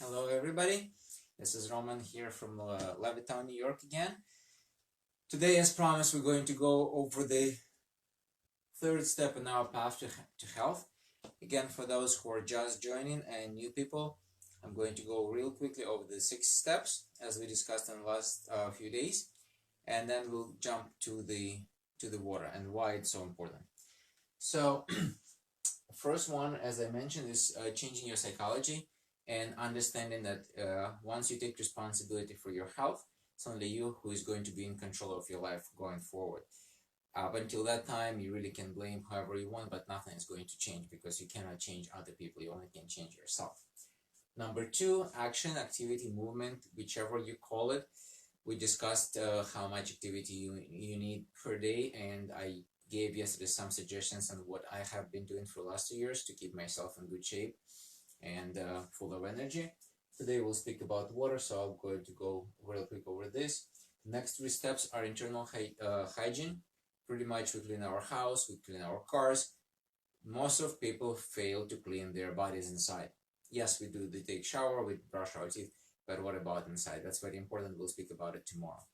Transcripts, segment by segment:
Hello everybody, this is Roman here from Levittown, New York again. Today, as promised, we're going to go over the third step in our path to health. Again, for those who are just joining and new people, I'm going to go real quickly over the 6 steps as we discussed in the last few days, and then we'll jump to the water and why it's so important. So, first one, as I mentioned, is changing your psychology and understanding that once you take responsibility for your health, it's only you who is going to be in control of your life going forward. Up until that time, you really can blame however you want, but nothing is going to change because you cannot change other people. You only can change yourself. Number 2, action, activity, movement, whichever you call it. We discussed how much activity you need per day, and I gave yesterday some suggestions on what I have been doing for the last 2 years to keep myself in good shape and full of energy. Today we'll speak about water, so I'm going to go real quick over this. Next 3 steps are internal hygiene. Pretty much we clean our house, we clean our cars. Most of people fail to clean their bodies inside. Yes, we do, they take shower, we brush our teeth, but what about inside? That's very important. We'll speak about it tomorrow.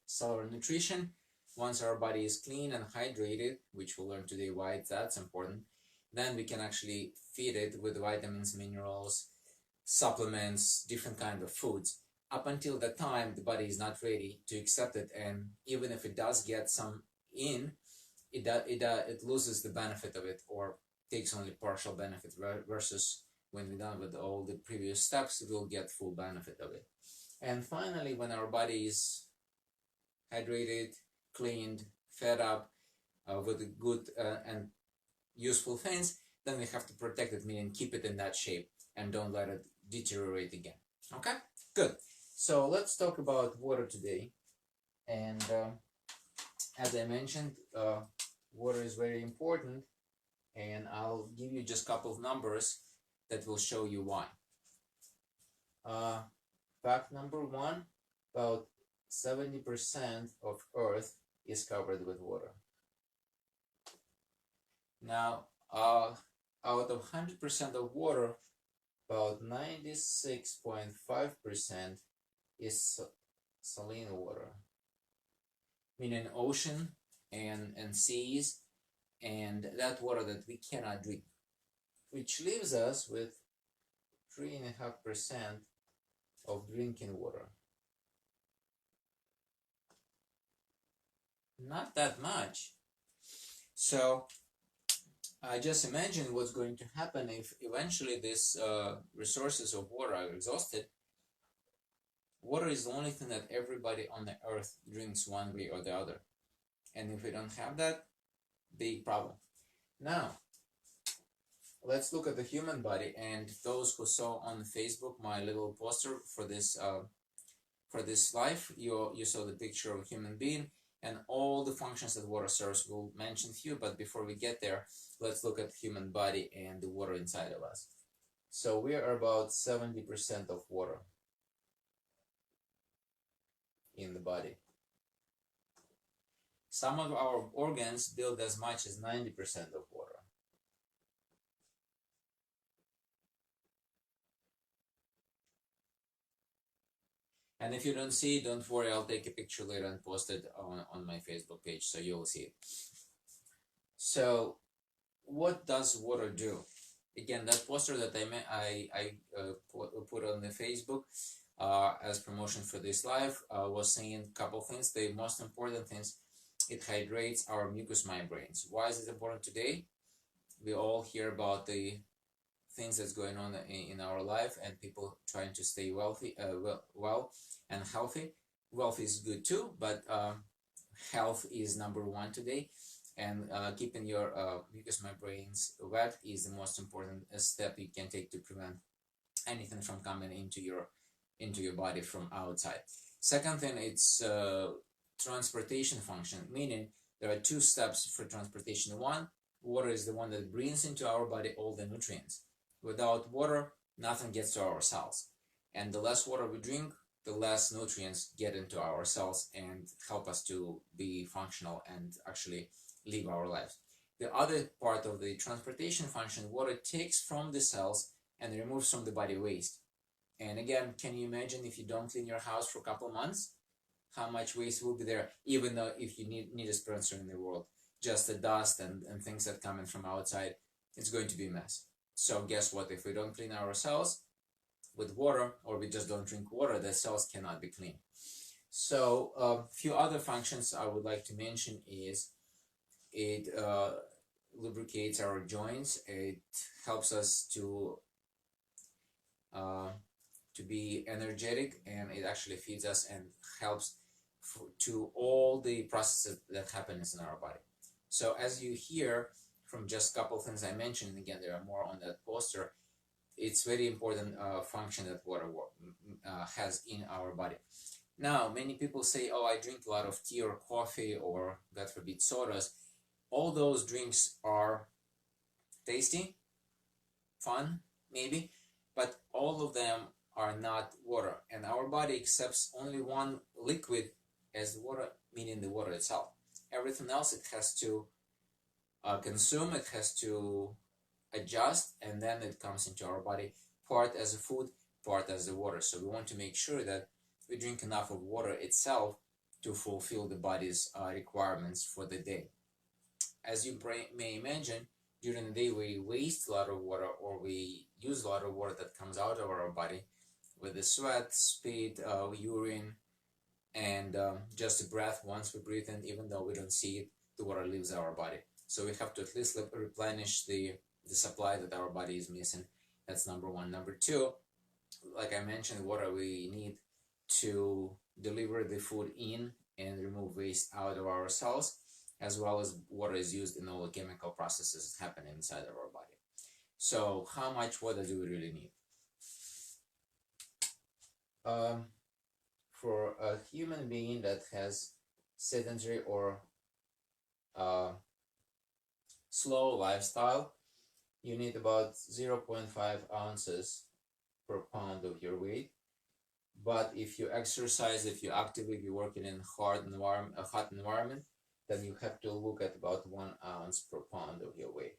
Cellular nutrition. Once our body is clean and hydrated, which we'll learn today why that's important, then we can actually feed it with vitamins, minerals, supplements, different kinds of foods. Up until that time, the body is not ready to accept it, and even if it does get some in, it loses the benefit of it or takes only partial benefit, versus when we're done with all the previous steps, we'll get full benefit of it. And finally, when our body is hydrated, cleaned, fed up with good and useful things, then we have to protect it, meaning keep it in that shape and don't let it deteriorate again. Okay, good. So let's talk about water today. And as I mentioned, water is very important, and I'll give you just a couple of numbers that will show you why. Fact number 1, about 70% of Earth is covered with water. Now, out of 100% of water, about 96.5% is saline water, meaning ocean and seas, and that water that we cannot drink, which leaves us with 3.5% of drinking water. Not that much. So just imagine what's going to happen if eventually these resources of water are exhausted. Water is the only thing that everybody on the earth drinks one way or the other. And if we don't have that, big problem. Now, let's look at the human body. And those who saw on Facebook my little poster for this life, you saw the picture of a human being and all the functions that water serves. We'll mention a few, but before we get there, let's look at the human body and the water inside of us. So we are about 70% of water in the body. Some of our organs build as much as 90% of water. And if you don't see it, don't worry, I'll take a picture later and post it on my Facebook page so you'll see it. So what does water do? Again, that poster that I put on the Facebook as promotion for this live was saying a couple things. The most important things, it hydrates our mucous membranes. Why is it important today? We all hear about the things that's going on in our life and people trying to stay wealthy, well and healthy. Wealth is good too, but health is number 1 today. And keeping your mucous membranes wet is the most important step you can take to prevent anything from coming into your body from outside. Second thing, it's transportation function, meaning there are 2 steps for transportation. 1, water is the one that brings into our body all the nutrients. Without water, nothing gets to our cells. And the less water we drink, the less nutrients get into our cells and help us to be functional and actually live our lives. The other part of the transportation function, water takes from the cells and removes from the body waste. And again, can you imagine if you don't clean your house for a couple of months, how much waste will be there, even though if you need a sponsor in the world, just the dust and things that come in from outside, it's going to be a mess. So guess what? If we don't clean our cells with water, or we just don't drink water, the cells cannot be clean. So a few other functions I would like to mention is it lubricates our joints. It helps us to be energetic, and it actually feeds us and helps to all the processes that happen in our body. So as you hear from just a couple of things I mentioned, again, there are more on that poster, it's very important function that water has in our body. Now, many people say, oh, I drink a lot of tea or coffee or, God forbid, sodas. All those drinks are tasty, fun, maybe, but all of them are not water. And our body accepts only one liquid as water, meaning the water itself. Everything else it has to consume, it has to adjust, and then it comes into our body, part as a food, part as the water. So we want to make sure that we drink enough of water itself to fulfill the body's requirements for the day. As you may imagine, during the day we waste a lot of water, or we use a lot of water that comes out of our body with the sweat, spit, urine, and just the breath. Once we breathe in, even though we don't see it, the water leaves our body. So we have to at least replenish the supply that our body is missing. That's number one. Number two, like I mentioned, water we need to deliver the food in and remove waste out of our cells, as well as water is used in all the chemical processes that happen inside of our body. So how much water do we really need? For a human being that has sedentary or slow lifestyle, you need about 0.5 ounces per pound of your weight. But if you exercise, if you actively be working in a hot environment, then you have to look at about 1 ounce per pound of your weight.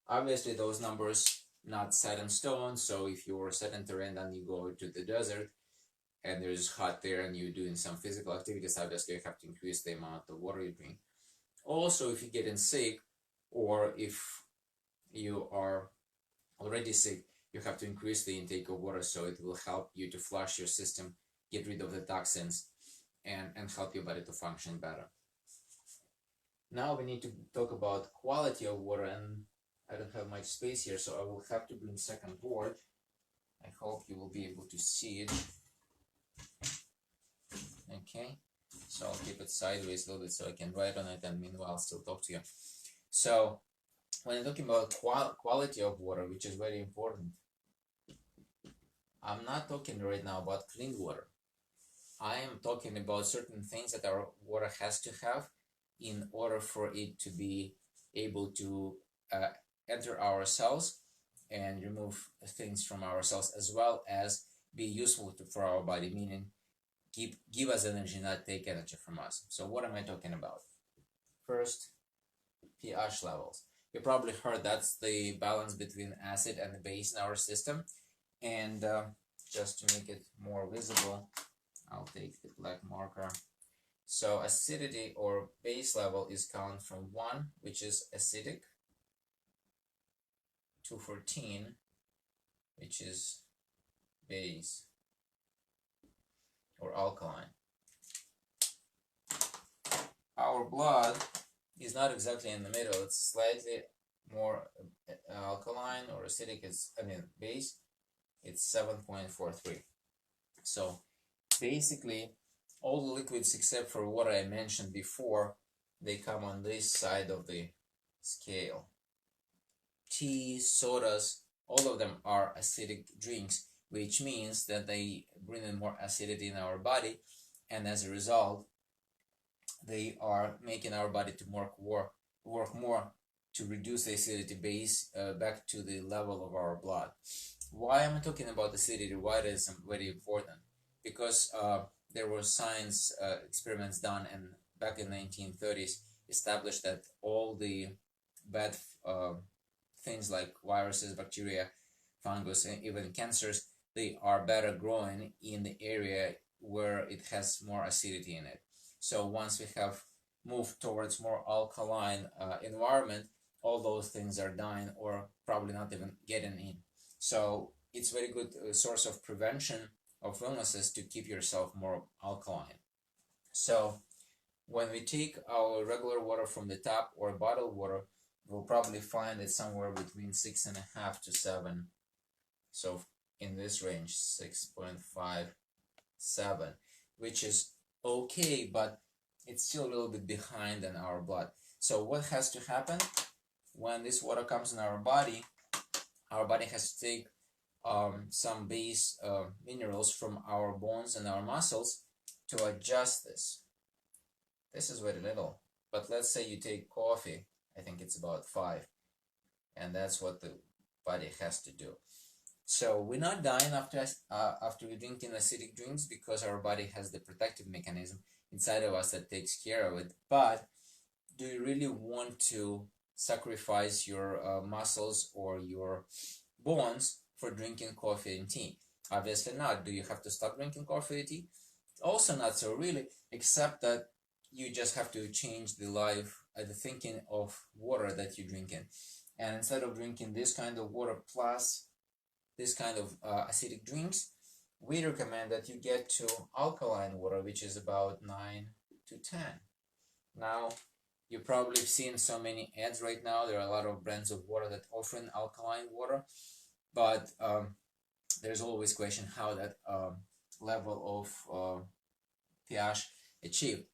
Obviously, those numbers not set in stone. So if you're sedentary and then you go to the desert and there's hot there and you're doing some physical activities, obviously you have to increase the amount of water you drink. Also, if you're getting sick, or if you are already sick, you have to increase the intake of water, so it will help you to flush your system, get rid of the toxins, and help your body to function better. Now we need to talk about quality of water, and I don't have much space here, so I will have to bring second board. I hope you will be able to see it. Okay, so I'll keep it sideways a little bit so I can write on it and meanwhile still talk to you. So when I'm talking about quality of water, which is very important, I'm not talking right now about clean water. I am talking about certain things that our water has to have in order for it to be able to enter our cells and remove things from our cells, as well as be useful for our body, meaning give us energy, not take energy from us. So what am I talking about? First, pH levels. You probably heard that's the balance between acid and the base in our system. And just to make it more visible, I'll take the black marker. So acidity or base level is count from 1, which is acidic, to 14, which is base or alkaline. Our blood is not exactly in the middle. It's slightly more alkaline or acidic. Base. It's 7.43. So basically, all the liquids except for what I mentioned before, they come on this side of the scale. Tea, sodas, all of them are acidic drinks, which means that they bring in more acidity in our body, and as a result, they are making our body to work more to reduce the acidity base back to the level of our blood. Why am I talking about acidity? Why it is very important? Because there were science experiments done, and back in the 1930s established that all the bad things like viruses, bacteria, fungus, and even cancers, they are better growing in the area where it has more acidity in it. So once we have moved towards more alkaline environment, all those things are dying or probably not even getting in. So it's very good source of prevention of illnesses to keep yourself more alkaline. So when we take our regular water from the tap or bottled water, we'll probably find it somewhere between 6.5 to 7. So in this range, 6.57, which is okay, but it's still a little bit behind in our blood. So what has to happen when this water comes in our body has to take some base minerals from our bones and our muscles to adjust this. This is very little, but let's say you take coffee, I think it's about 5, and that's what the body has to do. So we're not dying after we're drinking acidic drinks because our body has the protective mechanism inside of us that takes care of it. But do you really want to sacrifice your muscles or your bones for drinking coffee and tea? Obviously not. Do you have to stop drinking coffee and tea? Also not so really, except that you just have to change the thinking of water that you're drinking. And instead of drinking this kind of water plus this kind of acidic drinks, we recommend that you get to alkaline water, which is about 9 to 10. Now, you probably have seen so many ads right now. There are a lot of brands of water that offer alkaline water, but there's always question how that level of pH achieved.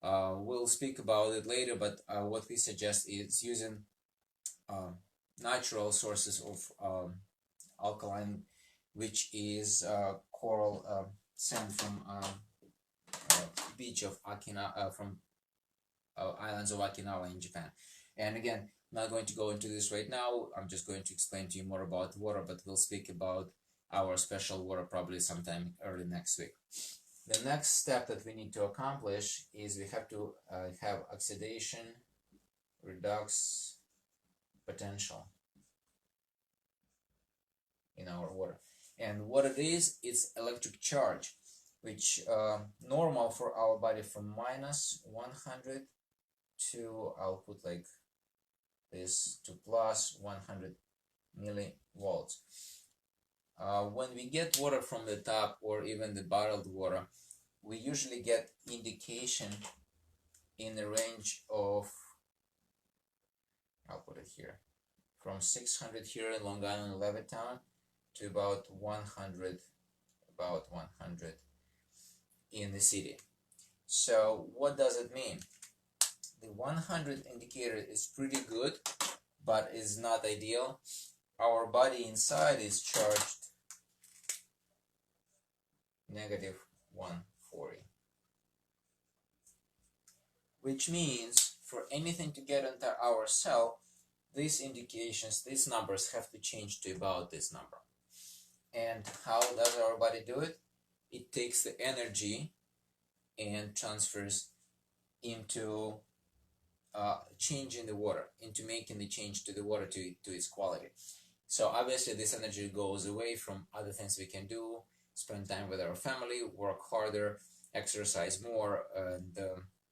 We'll speak about it later, but what we suggest is using natural sources of alkaline, which is coral sand from beach of Okinawa, from islands of Okinawa in Japan. And again, I'm not going to go into this right now. I'm just going to explain to you more about water, but we'll speak about our special water probably sometime early next week. The next step that we need to accomplish is we have to have oxidation redox potential in our water. And what it is, it's electric charge, which normal for our body from minus 100 to, I'll put like this, to plus 100 millivolts. When we get water from the tap or even the bottled water, we usually get indication in the range of, I'll put it here, from 600 here in Long Island, Levittown, to about 100 in the city. So what does it mean? The 100 indicator is pretty good, but is not ideal. Our body inside is charged negative 140, which means for anything to get into our cell, these indications, these numbers have to change to about this number. And how does our body do it? It takes the energy and transfers into changing the water, into making the change to the water to its quality. So obviously this energy goes away from other things we can do, spend time with our family, work harder, exercise more, and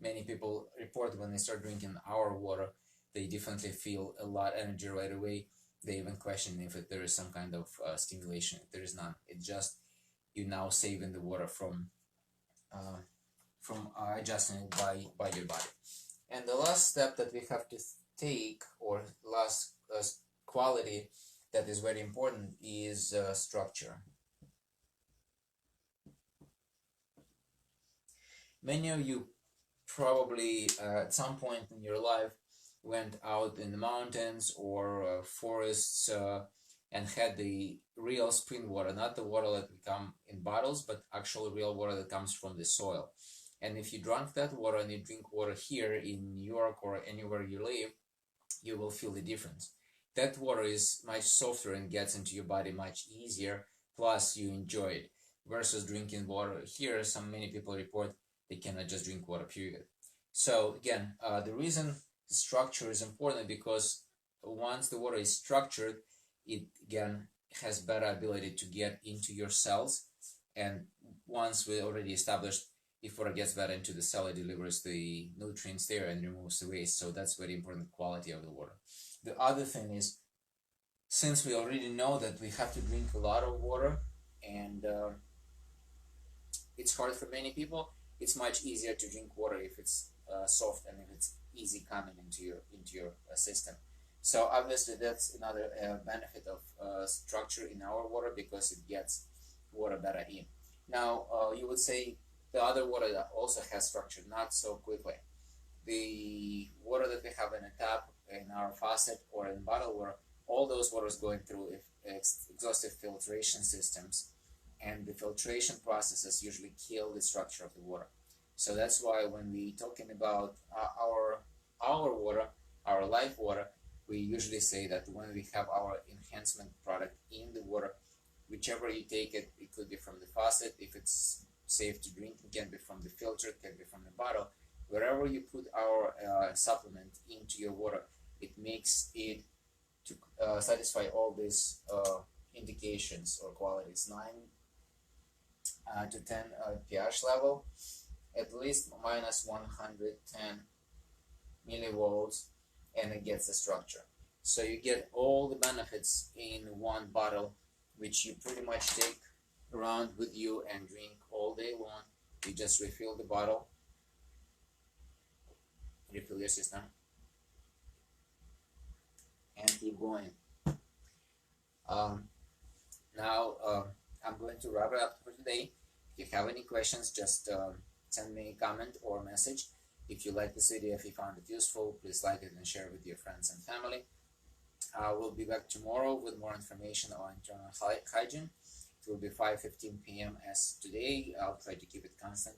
many people report when they start drinking our water, they definitely feel a lot of energy right away. They even question if there is some kind of stimulation. There is none. It's just you now saving the water from adjusting it by your body. And the last step that we have to take, or last quality that is very important, is structure. Many of you probably at some point in your life went out in the mountains or forests and had the real spring water, not the water that come in bottles, but actual real water that comes from the soil. And if you drank that water and you drink water here in New York or anywhere you live, you will feel the difference. That water is much softer and gets into your body much easier, plus you enjoy it. Versus drinking water here, many people report they cannot just drink water, period. So again, the reason structure is important because once the water is structured, it again has better ability to get into your cells, and once we already established, if water gets better into the cell, it delivers the nutrients there and removes the waste. So that's very important quality of the water. The other thing is, since we already know that we have to drink a lot of water, and it's hard for many people, it's much easier to drink water if it's soft and if it's easy coming into your system. So obviously that's another benefit of structure in our water, because it gets water better in. Now you would say the other water that also has structure, not so quickly. The water that we have in a tap, in our faucet, or in bottled water, all those waters going through exhaustive filtration systems, and the filtration processes usually kill the structure of the water. So that's why when we talking about our water, our life water, we usually say that when we have our enhancement product in the water, whichever you take it, it could be from the faucet, if it's safe to drink, it can be from the filter, it can be from the bottle. Wherever you put our supplement into your water, it makes it to satisfy all these indications or qualities: 9 to 10 pH level, at least minus 110 millivolts, and it gets the structure. So you get all the benefits in one bottle, which you pretty much take around with you and drink all day long. You just refill the bottle, refill your system, and keep going. Now I'm going to wrap it up for today. If you have any questions, just send me a comment or message. If you like this video, if you found it useful, please like it and share it with your friends and family. We'll be back tomorrow with more information on internal hygiene. It will be 5:15 p.m. as today. I'll try to keep it constant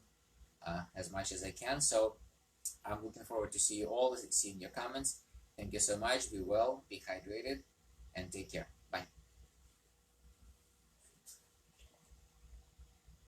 as much as I can. So I'm looking forward to see you all, seeing your comments. Thank you so much. Be well, be hydrated, and take care.